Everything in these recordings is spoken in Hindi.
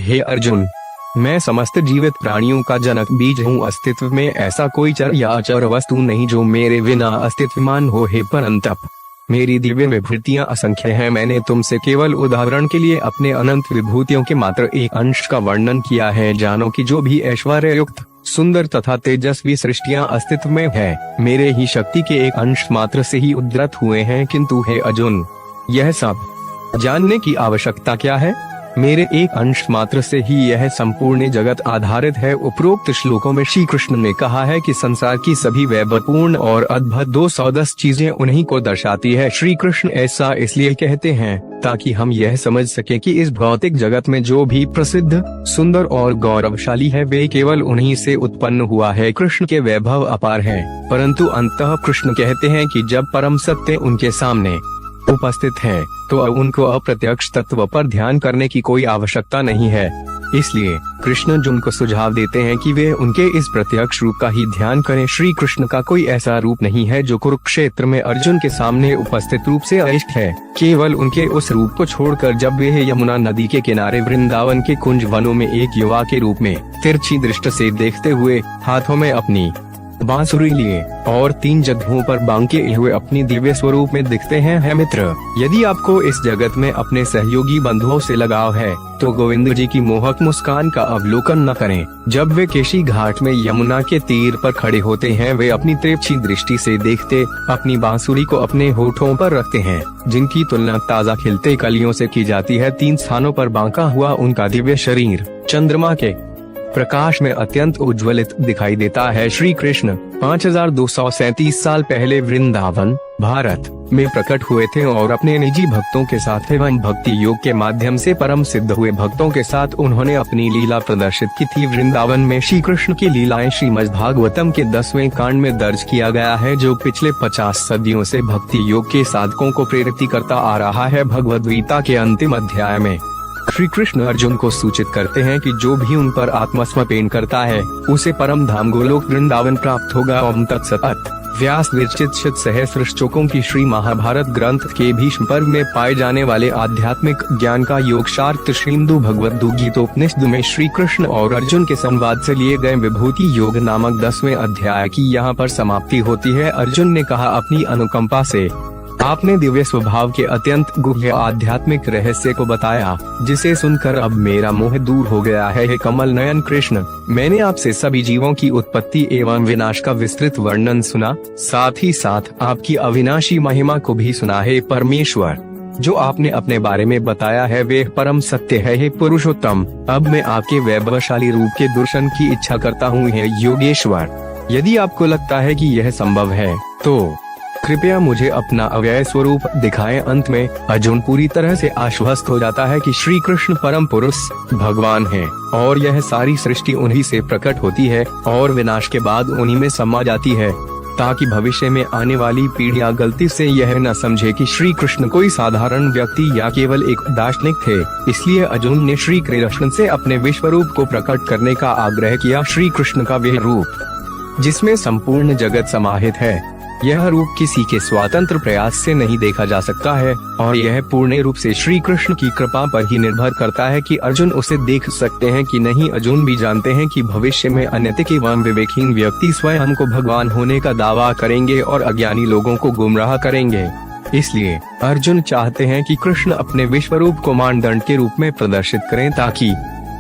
हे अर्जुन, मैं समस्त जीवित प्राणियों का जनक बीज हूँ। अस्तित्व में ऐसा कोई चर या अचर वस्तु नहीं जो मेरे बिना अस्तित्वमान हो। हे परंतप, मेरी दिव्य विभूतियाँ असंख्य हैं। मैंने तुमसे केवल उदाहरण के लिए अपने अनंत विभूतियों के मात्र एक अंश का वर्णन किया है। जानो कि जो भी ऐश्वर्य युक्त, सुंदर तथा तेजस्वी सृष्टियाँ अस्तित्व में है, मेरे ही शक्ति के एक अंश मात्र से ही उद्गत हुए हैं। किंतु हे अर्जुन, यह सब जानने की आवश्यकता क्या है? मेरे एक अंश मात्र से ही यह संपूर्ण जगत आधारित है। उपरोक्त श्लोकों में श्री कृष्ण ने कहा है कि संसार की सभी वैभवपूर्ण और अद्भुत 210 चीजें उन्हीं को दर्शाती है। श्री कृष्ण ऐसा इसलिए कहते हैं ताकि हम यह समझ सके कि इस भौतिक जगत में जो भी प्रसिद्ध, सुंदर और गौरवशाली है वे केवल उन्हीं से उत्पन्न हुआ है। कृष्ण के वैभव अपार है, परंतु अंततः कृष्ण कहते हैं कि जब परम सत्य उनके सामने उपस्थित है तो उनको अप्रत्यक्ष तत्व पर ध्यान करने की कोई आवश्यकता नहीं है। इसलिए कृष्ण अर्जुन को सुझाव देते हैं कि वे उनके इस प्रत्यक्ष रूप का ही ध्यान करें। श्री कृष्ण का कोई ऐसा रूप नहीं है जो कुरुक्षेत्र में अर्जुन के सामने उपस्थित रूप से अइष्ट है। केवल उनके उस रूप को छोड़कर जब वे यमुना नदी के किनारे वृंदावन के कुंज वनों में एक युवा के रूप में तिरछी दृष्टि से देखते हुए हाथों में अपनी बांसुरी लिए और 3 जगहों पर बांके हुए अपनी दिव्य स्वरूप में दिखते हैं। है मित्र, यदि आपको इस जगत में अपने सहयोगी बंधुओं से लगाव है तो गोविंद जी की मोहक मुस्कान का अवलोकन न करें। जब वे केशी घाट में यमुना के तीर पर खड़े होते हैं, वे अपनी तिरछी दृष्टि से देखते अपनी बांसुरी को अपने होठों पर रखते हैं, जिनकी तुलना ताजा खिलते कलियों से की जाती है। 3 स्थानों पर बांका हुआ उनका दिव्य शरीर चंद्रमा के प्रकाश में अत्यंत उज्ज्वलित दिखाई देता है। श्री कृष्ण 5237 साल पहले वृंदावन, भारत में प्रकट हुए थे और अपने निजी भक्तों के साथ एवं भक्ति योग के माध्यम से परम सिद्ध हुए भक्तों के साथ उन्होंने अपनी लीला प्रदर्शित की थी। वृंदावन में श्री कृष्ण की लीलाएं श्रीमद्भागवतम के 10वें कांड में दर्ज किया गया है, जो पिछले 50 सदियों से भक्ति योग के साधकों को प्रेरित करता आ रहा है। भगवद गीता के अंतिम अध्याय में श्री कृष्ण अर्जुन को सूचित करते हैं कि जो भी उन पर आत्मसमर्पण करता है उसे परम धाम गोलोक वृंदावन प्राप्त होगा। ओम तत्सत। व्यास विरचित शत सहस्त्र श्लोकों की श्री महाभारत ग्रंथ के भीष्म पर्व में पाए जाने वाले आध्यात्मिक ज्ञान का योगशार्थ श्रीमद् भगवद गीतोपनिषद में श्री कृष्ण और अर्जुन के संवाद से लिए गए विभूति योग नामक 10वें अध्याय की यहाँ पर समाप्ति होती है। अर्जुन ने कहा, अपनी अनुकंपा से आपने दिव्य स्वभाव के अत्यंत गुह्य आध्यात्मिक रहस्य को बताया, जिसे सुनकर अब मेरा मोह दूर हो गया है। हे कमल नयन कृष्ण, मैंने आपसे सभी जीवों की उत्पत्ति एवं विनाश का विस्तृत वर्णन सुना, साथ ही साथ आपकी अविनाशी महिमा को भी सुना। है परमेश्वर, जो आपने अपने बारे में बताया है वे परम सत्य है। हे पुरुषोत्तम, अब मैं आपके वैभवशाली रूप के दर्शन की इच्छा करता हूँ। हे योगेश्वर, यदि आपको लगता है कि यह संभव है तो कृपया मुझे अपना अव्यय स्वरूप दिखाएं। अंत में अर्जुन पूरी तरह से आश्वस्त हो जाता है कि श्री कृष्ण परम पुरुष भगवान हैं और यह सारी सृष्टि उन्हीं से प्रकट होती है और विनाश के बाद उन्हीं में समा जाती है, ताकि भविष्य में आने वाली पीढ़ियां गलती से यह न समझे कि श्री कृष्ण कोई साधारण व्यक्ति या केवल एक दार्शनिक थे। इसलिए अर्जुन ने श्री कृष्ण से अपने विश्व रूप को प्रकट करने का आग्रह किया। श्री कृष्ण का वह रूप जिसमें संपूर्ण जगत समाहित है, यह रूप किसी के स्वतंत्र प्रयास से नहीं देखा जा सकता है और यह पूर्ण रूप से श्री कृष्ण की कृपा पर ही निर्भर करता है कि अर्जुन उसे देख सकते हैं कि नहीं। अर्जुन भी जानते हैं कि भविष्य में अनैतिक एवं विवेकहीन व्यक्ति स्वयं को भगवान होने का दावा करेंगे और अज्ञानी लोगों को गुमराह करेंगे। इसलिए अर्जुन चाहते हैं कि कृष्ण अपने विश्व रूप को मानदंड के रूप में प्रदर्शित करें, ताकि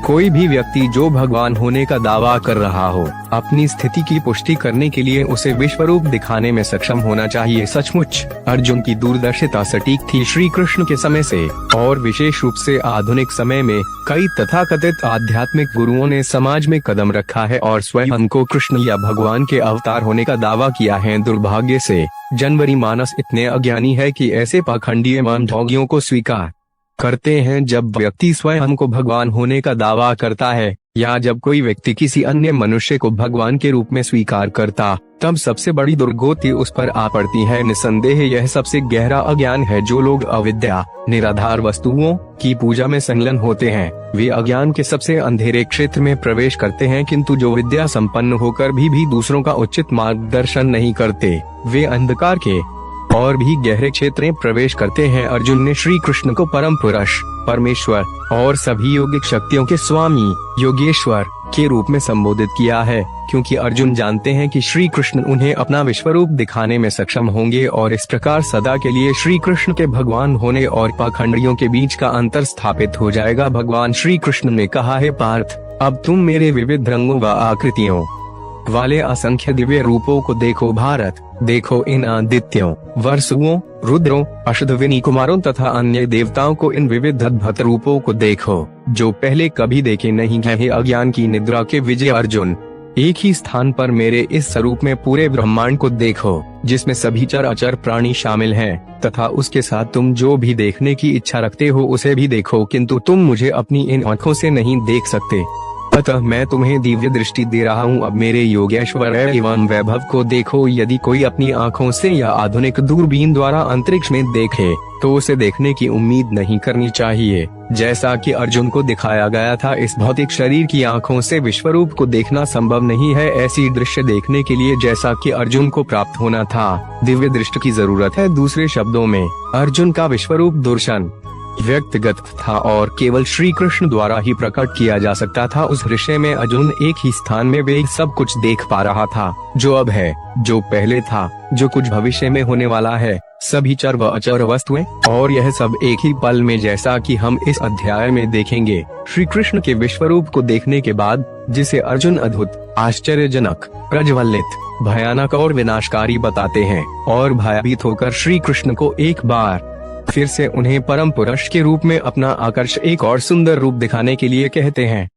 कोई भी व्यक्ति जो भगवान होने का दावा कर रहा हो अपनी स्थिति की पुष्टि करने के लिए उसे विश्व रूप दिखाने में सक्षम होना चाहिए। सचमुच अर्जुन की दूरदर्शिता सटीक थी। श्री कृष्ण के समय से और विशेष रूप से आधुनिक समय में कई तथाकथित आध्यात्मिक गुरुओं ने समाज में कदम रखा है और स्वयं को कृष्ण या भगवान के अवतार होने का दावा किया है। दुर्भाग्य से जनवरी मानस इतने अज्ञानी है कि ऐसे पाखंडी एवं ढोंगियों को स्वीकार करते हैं। जब व्यक्ति स्वयं को भगवान होने का दावा करता है या जब कोई व्यक्ति किसी अन्य मनुष्य को भगवान के रूप में स्वीकार करता, तब सबसे बड़ी दुर्गति उस पर आ पड़ती है। निसंदेह यह सबसे गहरा अज्ञान है। जो लोग अविद्या, निराधार वस्तुओं की पूजा में संलग्न होते हैं, वे अज्ञान के सबसे अंधेरे क्षेत्र में प्रवेश करते हैं। किंतु जो विद्या संपन्न होकर भी दूसरों का उचित मार्गदर्शन नहीं करते, वे अंधकार के और भी गहरे क्षेत्र में प्रवेश करते हैं। अर्जुन ने श्री कृष्ण को परम पुरुष, परमेश्वर और सभी योगिक शक्तियों के स्वामी, योगेश्वर के रूप में संबोधित किया है, क्योंकि अर्जुन जानते हैं कि श्री कृष्ण उन्हें अपना विश्वरूप दिखाने में सक्षम होंगे और इस प्रकार सदा के लिए श्री कृष्ण के भगवान होने और पाखंडियों के बीच का अंतर स्थापित हो जाएगा। भगवान श्री कृष्ण ने कहा है, पार्थ, अब तुम मेरे विविध रंगों व आकृतियों वाले असंख्य दिव्य रूपों को देखो। भारत, देखो इन आदित्यों, वसुओं, रुद्रों, अश्विनी कुमारों तथा अन्य देवताओं को, इन विविध अद्भुत रूपों को देखो जो पहले कभी देखे नहीं गए। हे अज्ञान की निद्रा के विजय अर्जुन, एक ही स्थान पर मेरे इस स्वरूप में पूरे ब्रह्मांड को देखो, जिसमें सभी चर अचर प्राणी शामिल हैं, तथा उसके साथ तुम जो भी देखने की इच्छा रखते हो उसे भी देखो, किंतु तुम मुझे अपनी इन आँखों से नहीं देख सकते। अतः मैं तुम्हें दिव्य दृष्टि दे रहा हूँ। अब मेरे योगेश्वर एवं वैभव को देखो। यदि कोई अपनी आँखों से या आधुनिक दूरबीन द्वारा अंतरिक्ष में देखे तो उसे देखने की उम्मीद नहीं करनी चाहिए। जैसा कि अर्जुन को दिखाया गया था, इस भौतिक शरीर की आँखों से विश्वरूप को देखना संभव नहीं है। ऐसी दृश्य देखने के लिए जैसा कि अर्जुन को प्राप्त होना था, दिव्य दृष्टि की जरूरत है। दूसरे शब्दों में, अर्जुन का विश्वरूप दर्शन व्यक्तिगत था और केवल श्री कृष्ण द्वारा ही प्रकट किया जा सकता था। उस दृश्य में अर्जुन एक ही स्थान में वे सब कुछ देख पा रहा था, जो अब है, जो पहले था, जो कुछ भविष्य में होने वाला है, सभी चर व अचर वस्तुएं, और यह सब एक ही पल में, जैसा कि हम इस अध्याय में देखेंगे। श्री कृष्ण के विश्वरूप को देखने के बाद, जिसे अर्जुन अद्भुत, आश्चर्यजनक, प्रज्वलित, भयानक और विनाशकारी बताते हैं, और भयभीत होकर श्री कृष्ण को एक बार फिर से उन्हें परम पुरुष के रूप में अपना आकर्षक एक और सुंदर रूप दिखाने के लिए कहते हैं।